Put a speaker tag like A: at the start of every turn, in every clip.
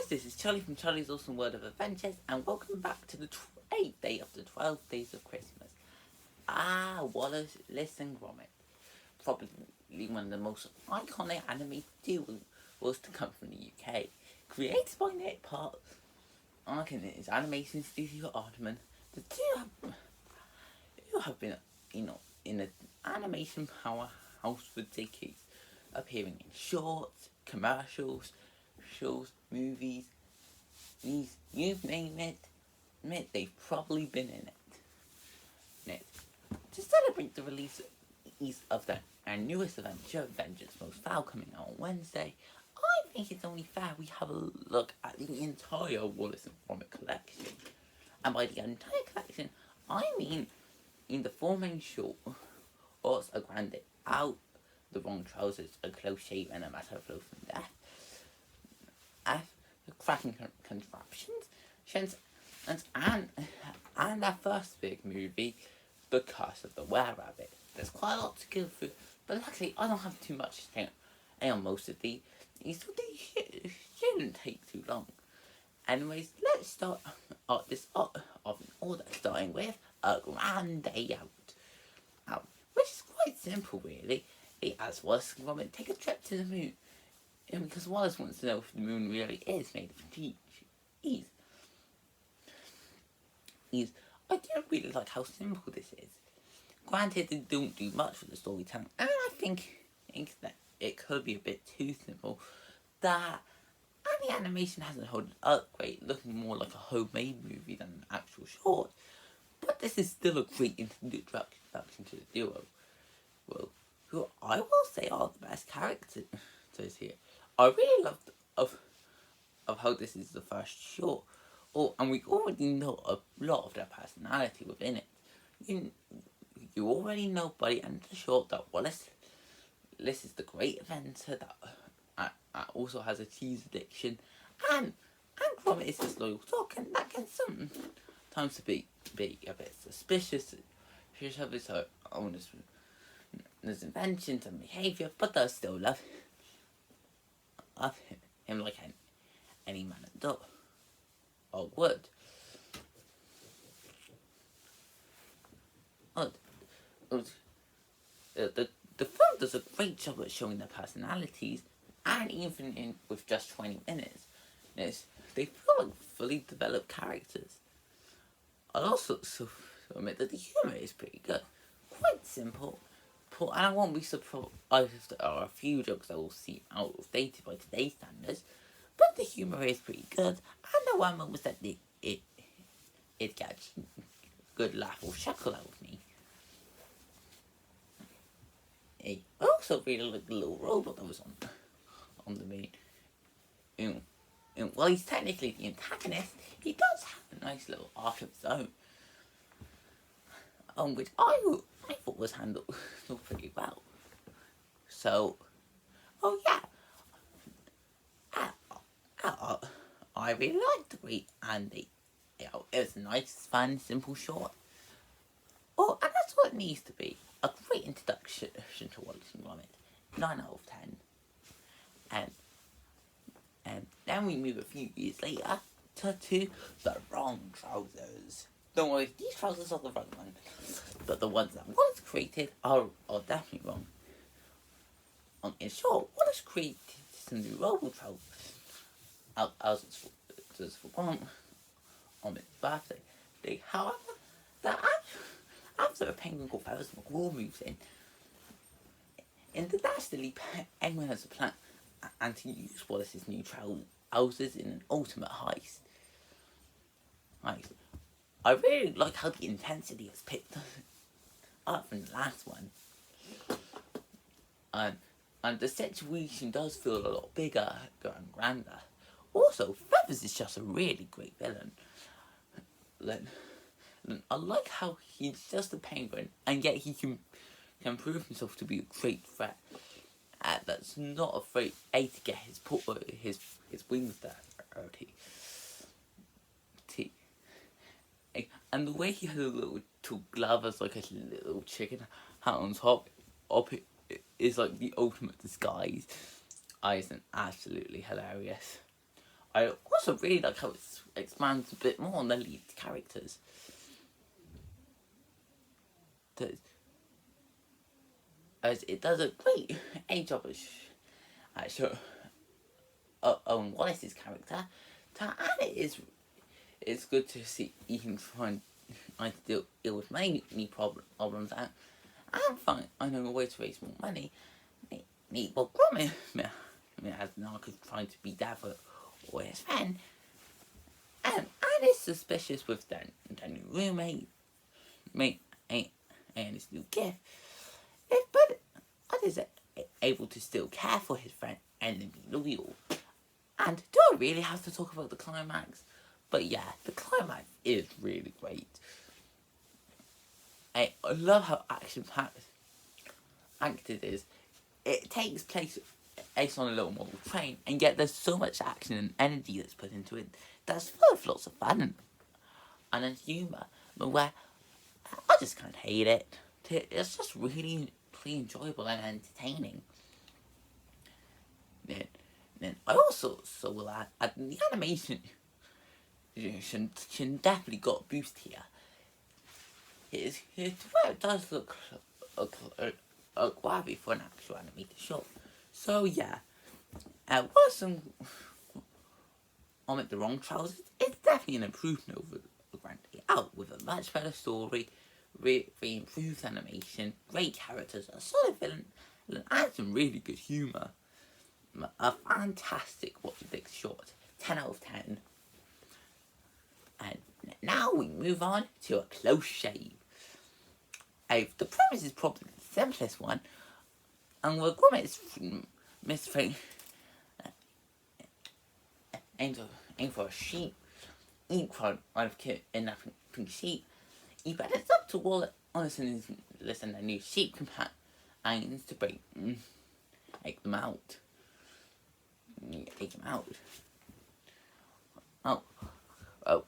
A: guys, this is Charlie from Charlie's Awesome World of Adventures, and welcome back to the 8th day of the 12 days of Christmas. Wallace and Gromit. Probably one of the most iconic animated duos to come from the UK. Created by Nick Park, his animation studio Aardman. The two have been, in an animation powerhouse for decades, appearing in shorts, commercials, shows, movies, you name it, they've probably been in it. To celebrate the release of our newest adventure, Avengers Most Foul, coming out on Wednesday, I think it's only fair we have a look at the entire Wallace and Gromit collection. And by the entire collection, I mean in the four main shorts, a grande out, the wrong trousers, a close shave, and a matter of flow from death. Cracking contraptions, and our first big movie, The Curse of the Were-Rabbit. There's quite a lot to go through, but luckily I don't have too much to say on most of these, so they shouldn't take too long. Anyways, let's start this off in order, starting with A Grand Day Out, which is quite simple really. It has Wallace and Gromit take a trip to the moon. Because Wallace wants to know if the moon really is made of cheese. I don't really like how simple this is. Granted, they don't do much for the storytelling, and I think that it could be a bit too simple. And the animation hasn't held up great, looking more like a homemade movie than an actual short. But this is still a great introduction to the duo, who I will say are the best characters here. I really loved of how this is the first short. And we already know a lot of their personality within it. You already know by the end of the short that Wallace is the great inventor that also has a cheese addiction, and Gromit is this loyal talk, and that can sometimes be a bit suspicious of his own inventions and behaviour, but does still love him like any man does or would. The film does a great job at showing their personalities, and even with just 20 minutes, they feel like fully developed characters. I'll also admit that the humour is pretty good, quite simple, and I won't be surprised if there are a few jokes that will seem outdated by today's standards, but the humour is pretty good, and there were moments that it gets a good laugh or chuckle out of me. I also really like the little robot that was on the main. While he's technically the antagonist, he does have a nice little arc of his own, which I thought was handled pretty well. So, I really liked the great Andy. It was a nice, fun, simple short. And that's what it needs to be. A great introduction to Wallace and Gromit. 9 out of 10. And then we move a few years later to The Wrong Trousers. Don't worry, these trousers are the right one, but the ones that Wallace created are definitely wrong. In short, Wallace created some new robo trousers as for Gromit on his birthday. However, after a penguin called Ferris McGraw moves in the dastardly penguin has a plan and to use Wallace's new trousers in an ultimate heist. I really like how the intensity has picked up from the last one. And the situation does feel a lot bigger and grander. Also, Feathers is just a really great villain. I like how he's just a penguin, and yet he can prove himself to be a great threat. That's not afraid to get his wings dirty. And the way he has a little glove as like a little chicken hat on top is like the ultimate disguise. Isn't absolutely hilarious. I also really like how it expands a bit more on the lead characters. As it does a great job as Owen Wallace's character, and it's good to see him trying to deal with many problems and finding a way to raise more money. Well, Gromit has now trying to be there for his friend, and is suspicious with their new roommate, and his new gift. But is able to still care for his friend and be loyal. And do I really have to talk about the climax? But yeah, the climax is really great. I love how action-packed it is. It takes place on a little model train, and yet there's so much action and energy that's put into it that's full of lots of fun and humour, but where I just can't hate it. It's just really enjoyable and entertaining. Then I also will add the animation should definitely got a boost here. Where it does look grabby for an actual animated short. So yeah, Wallace and Gromit the Wrong Trousers, it's definitely an improvement over the Grand Out with a much better story, improved animation, great characters, a solid villain, and some really good humour. A fantastic What You Think short, 10 out of 10. And now we move on to a close shave. The premise is probably the simplest one, and where Gromit is misfitting aim for a sheep, eat crowd out of kidnapping sheep. But it's up to Wallace and their new sheep companions to take them out.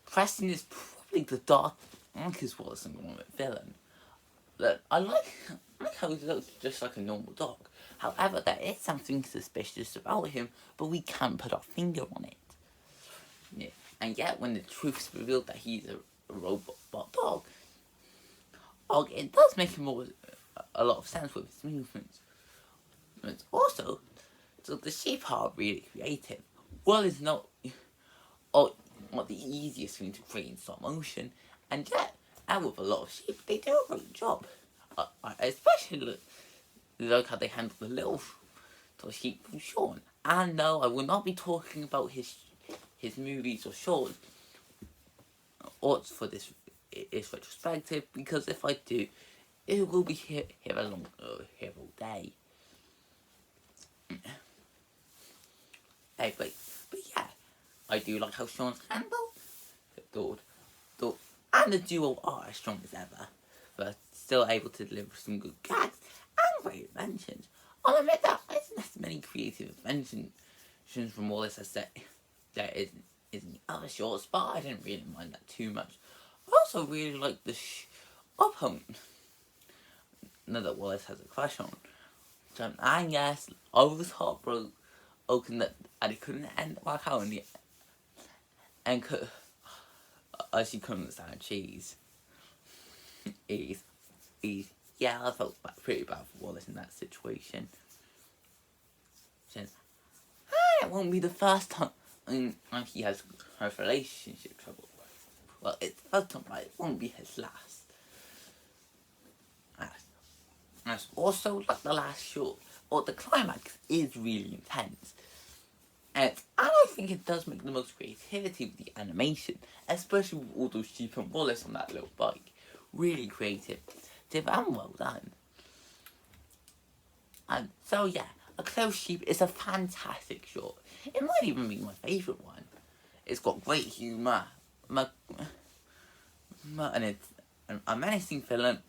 A: Preston is probably the darkest Wallace and Gromit villain. Look, I like how he looks just like a normal dog. However, there is something suspicious about him, but we can't put our finger on it. Yeah. And yet, when the truth's revealed that he's a robot dog, it does make him a lot of sense with his movements. Also, so the sheep are really creative. Is not the easiest thing to create in stop motion, and yet, with a lot of sheep, they do a great job. Especially look how they handle the little sheep from Sean. And no, I will not be talking about his movies or shorts or for this retrospective, because if I do, it will be here all day. But yeah, I do like how Sean's handled, and the duo are as strong as ever, but still able to deliver some good gags and great inventions. I'll admit that isn't as many creative inventions from Wallace as there is in the other shorts, but I didn't really mind that too much. I also really like the opponent that Wallace has a crush on. And yes, I was heartbroken that it couldn't work out in the end. She couldn't stand cheese. Yeah, I felt pretty bad for Wallace in that situation. It won't be the first time he has relationship trouble. Well, it's the first time, but it won't be his last. And it's also like the last short, the climax is really intense. And I think it does make the most creativity with the animation, especially with all those sheep and Wallace on that little bike. Really creative and well done. And so yeah, A Close Sheep is a fantastic short. It might even be my favourite one. It's got great humour, and it's a menacing villain,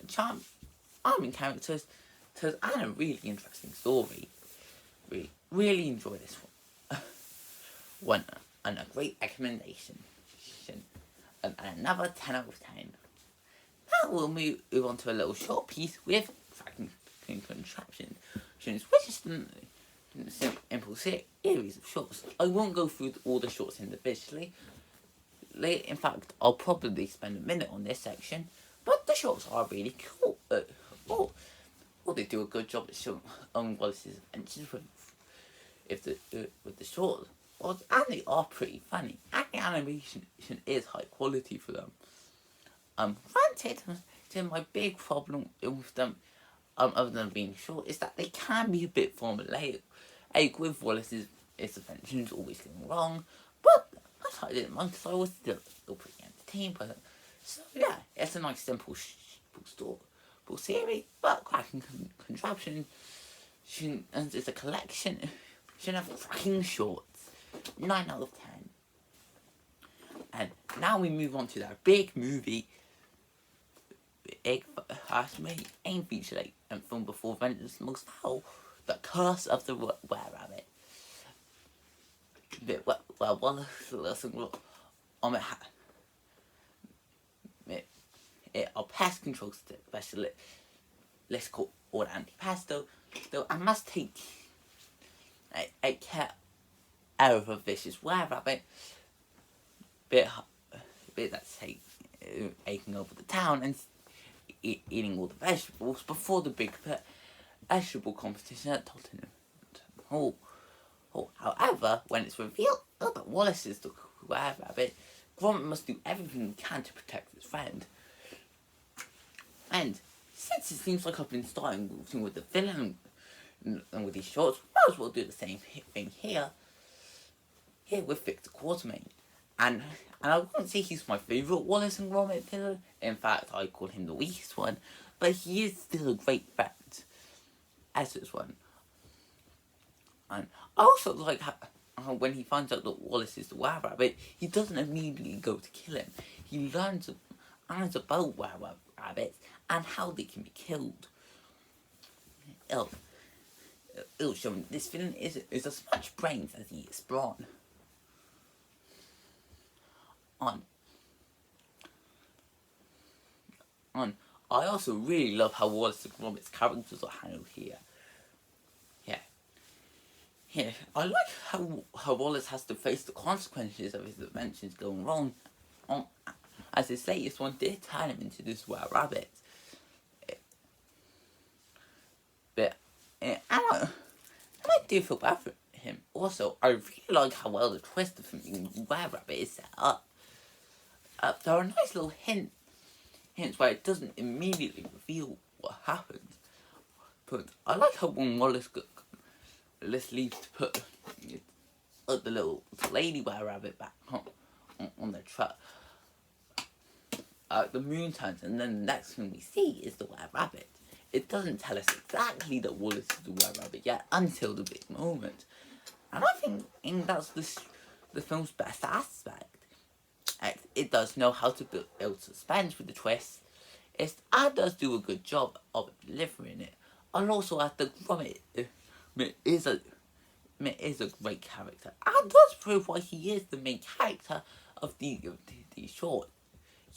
A: charming characters, and a really interesting story. Really enjoy this one. And a great recommendation. And another 10 out of 10. Now we'll move on to a little short piece with contraptions, which is simple series of shorts. I won't go through all the shorts individually. In fact, I'll probably spend a minute on this section, but the shorts are really cool. They do a good job at showing Wallace's adventures with the shorts. And they are pretty funny, and the animation is high quality for them. Granted, my big problem with them, other than being short, is that they can be a bit formulaic. With Wallace's adventures always going wrong, but I didn't mind because I was still pretty entertained by them. So yeah, it's a nice simple series, but cracking contraption. And it's a collection of cracking shorts. 9 out of 10. And now we move on to that big movie. Big aim feature like and film before Vengeance Most Foul, The Curse of the Were-Rabbit. Well, Wallace and Gromit a pest control specialist called Antipesto, though I must take care of a vicious were-rabbit bit that's taking over the town and eating all the vegetables before the big vegetable competition at Tottenham Hall. However, when it's revealed that Wallace is the were-rabbit, Gromit must do everything he can to protect his friend. And since it seems like I've been starting with the villain and with these shorts, might as well do the same thing here with Victor Quartermain. And I wouldn't say he's my favourite Wallace and Gromit villain. In fact, I call him the weakest one. But he is still a great friend as this one. And I also like how when he finds out that Wallace is the were-rabbit, he doesn't immediately go to kill him. He learns about were-rabbits and how they can be killed. It'll show him this villain is as much brains as he is brawn. I also really love how Wallace and Gromit's characters are handled here. Yeah, I like how Wallace has to face the consequences of his adventures going wrong. As his latest one did turn him into this were-rabbit. But and I do feel bad for him. Also, I really like how well the twist of him being were-rabbit is set up. There are nice little hints where it doesn't immediately reveal what happens. But I like how when Wallace leaves to put the little lady were-rabbit back on the truck, the moon turns, and then the next thing we see is the were-rabbit. It doesn't tell us exactly that Wallace is the were-rabbit yet until the big moment. And I think that's the film's best aspect. It does know how to build suspense with the twist. It does do a good job of delivering it. And also at the Gromit is a great character. And does prove why he is the main character of these shorts.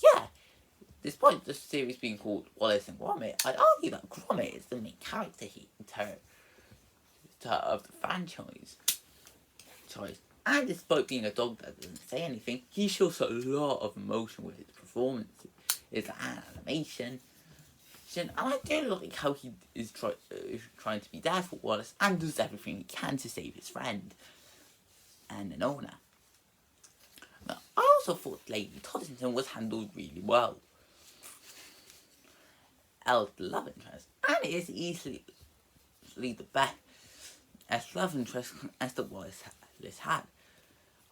A: Yeah, despite the series being called Wallace and Gromit, I'd argue that Gromit is the main character of the franchise. And despite being a dog that doesn't say anything, he shows a lot of emotion with his performance, his animation. And I do like how he is trying to be there for Wallace and does everything he can to save his friend and an owner. Now, I also thought Lady Tottenham was handled really well. Elle's the love interest, and it is easily the best love interest as the Wallace had.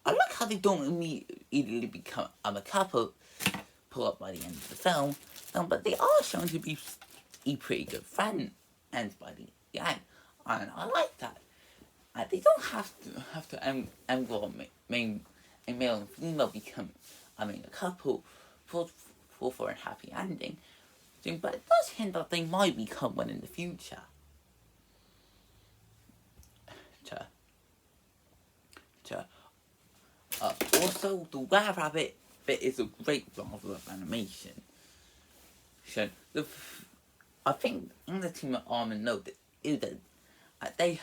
A: I like how they don't immediately become a couple pull up by the end of the film, but they are shown to be a pretty good friend ends by the end, and I like that. They don't have to a male and female become a couple for a happy ending, but it does hint that they might become one in the future. Also, the were-rabbit bit is a great marvel of animation. So, I think in the team at Arm and Note that they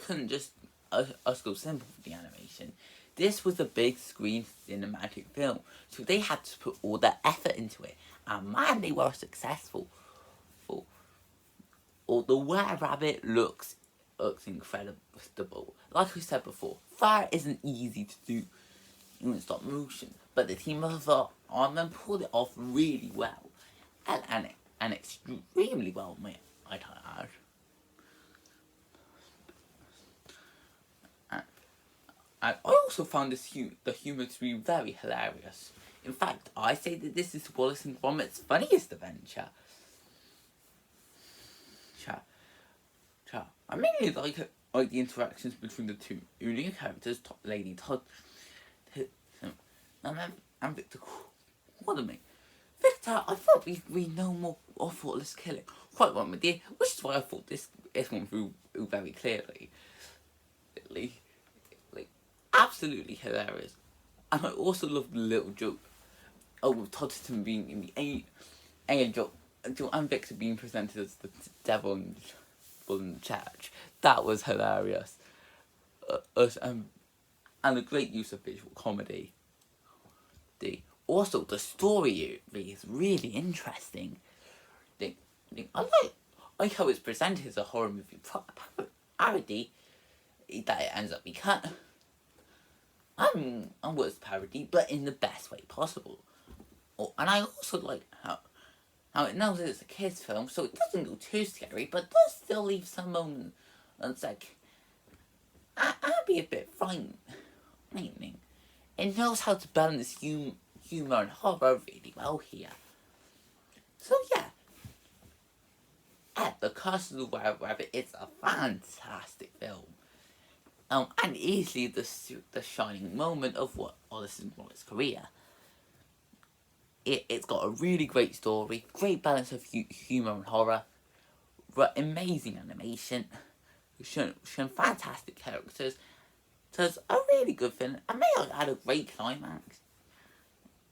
A: couldn't just us go simple with the animation. This was a big screen cinematic film, so they had to put all their effort into it, and man, they were successful. The Were Rabbit looks incredible. Like I said before, fire isn't easy to do in stop motion, but the team of Armand pulled it off really well, and extremely well, I'd add. And I also found the humour to be very hilarious. In fact, I say that this is Wallace and Gromit's funniest adventure. I mainly like the interactions between the two new characters, Lady Todd and Victor Quartermain. Victor, I thought we know more of thoughtless killing. Quite one with you, which is why I thought this one through very clearly. Absolutely hilarious. And I also love the little joke with Todderton being in the angel and Victor being presented as the devil in the church. That was hilarious. And a great use of visual comedy. Also, the story is really interesting. I like how it's presented as a horror movie parody that it ends up becoming. I'm worth parody, but in the best way possible. And I also like how it knows that it's a kids' film, so it doesn't go too scary, but does still leave some moments like I'd be a bit frightening. It knows how to balance humor and horror really well here. So yeah, The Curse of the Were Rabbit is a fantastic film. And easily the shining moment of Wallace and Gromit's career. It's got a really great story, great balance of humour and horror, amazing animation, shown fantastic characters, so it's a really good film, and may I add a great climax.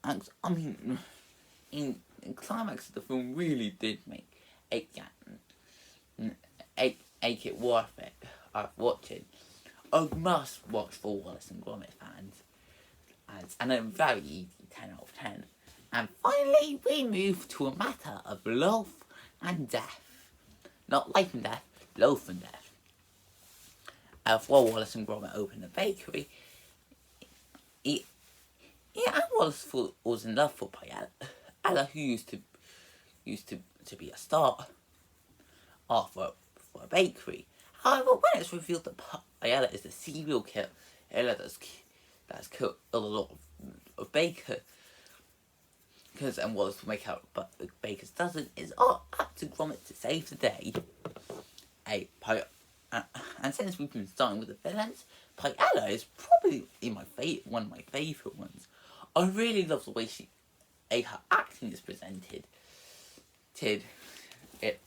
A: I mean, in climax of the film really did make it worth it watching. A must watch for Wallace and Gromit fans, and a very easy 10 out of 10. And finally, we move to a matter of loaf and death. Not life and death, loaf and death. While Wallace and Gromit opened a bakery, and Wallace was in love with Ella, who used to be a star for a bakery. However, when it's revealed that Ayala is a serial killer that's killed a lot of bakers, and Wallace will make out but the bakers doesn't, it's up to Gromit to save the day. And since we've been starting with the villains, Paella is probably one of my favourite ones. I really love the way her acting is presented,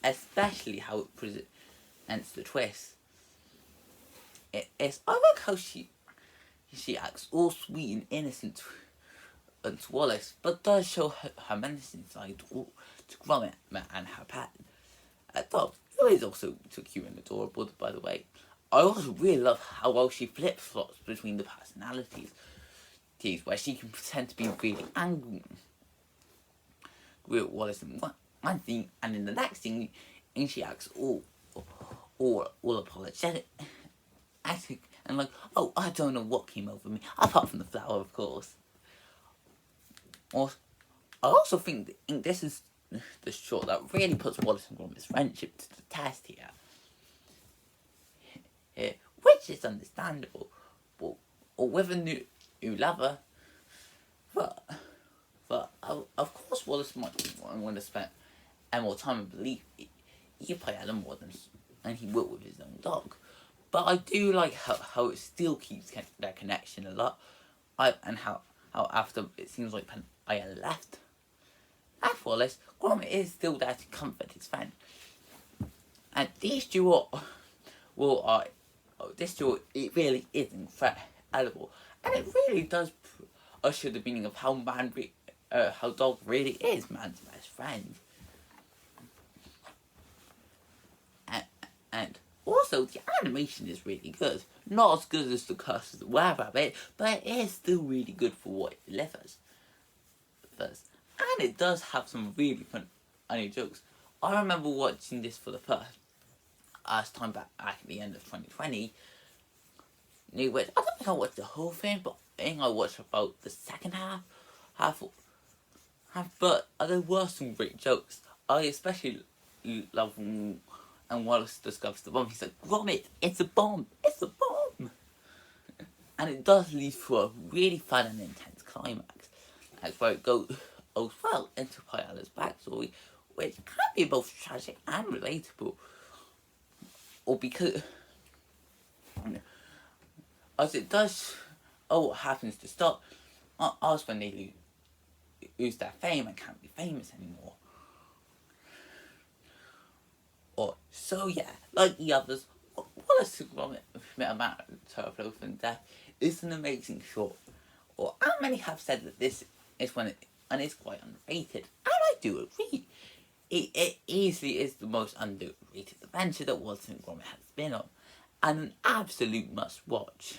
A: especially how it presents the twist. I like how she acts all sweet and innocent to Wallace, but does show her menacing side to Gromit and her pet. Dog, who is also so cute and adorable, by the way. I also really love how well she flip-flops between the personalities, where she can pretend to be really angry with Wallace in one thing, and in the next thing, she acts all apologetic, and like, oh, I don't know what came over me, apart from the flower, of course. I also think this is the short that really puts Wallace and Gromit's friendship to the test here, which is understandable, or with a new lover, but of course Wallace might want to spend more time and believe he play Adam more than he will with his own dog. But I do like how it still keeps their connection a lot, and how after it seems like Ayala left Wallace, Gromit is still there to comfort his friend. And these two it really is incredible, and it really does usher the meaning of how dog really is man's best friend. And Also, the animation is really good. Not as good as the Curse of the Were-Rabbit, but it is still really good for what it delivers. And it does have some really funny jokes. I remember watching this for the first time back at the end of 2020. I don't think I watched the whole thing, but I think I watched about the second half, but there were some great jokes. I especially love when Wallace discovers the bomb. He's like, Gromit, it's a bomb, it's a bomb! And it does lead to a really fun and intense climax. That's where it goes well into Pyala's backstory, which can be both tragic and relatable. Or because, as it does, what happens to start us when they lose their fame and can't be famous anymore. So yeah, like the others, Wallace and Gromit met a matter of Loaf and Death is an amazing short. How many have said that this is and it's quite underrated, and I do agree. It easily is the most underrated adventure that Wallace and Gromit has been on, and an absolute must watch.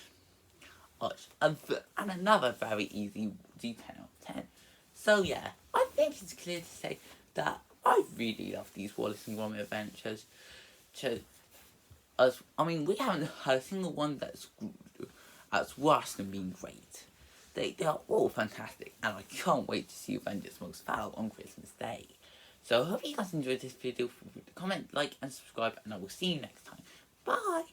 A: And another very easy D10 out of 10. So yeah, I think it's clear to say that I really love these Wallace and Gromit adventures. We haven't had a single one that's worse than being great. They are all fantastic, and I can't wait to see Avengers Most Foul on Christmas Day. So I hope you guys enjoyed this video. Comment, like, and subscribe, and I will see you next time. Bye!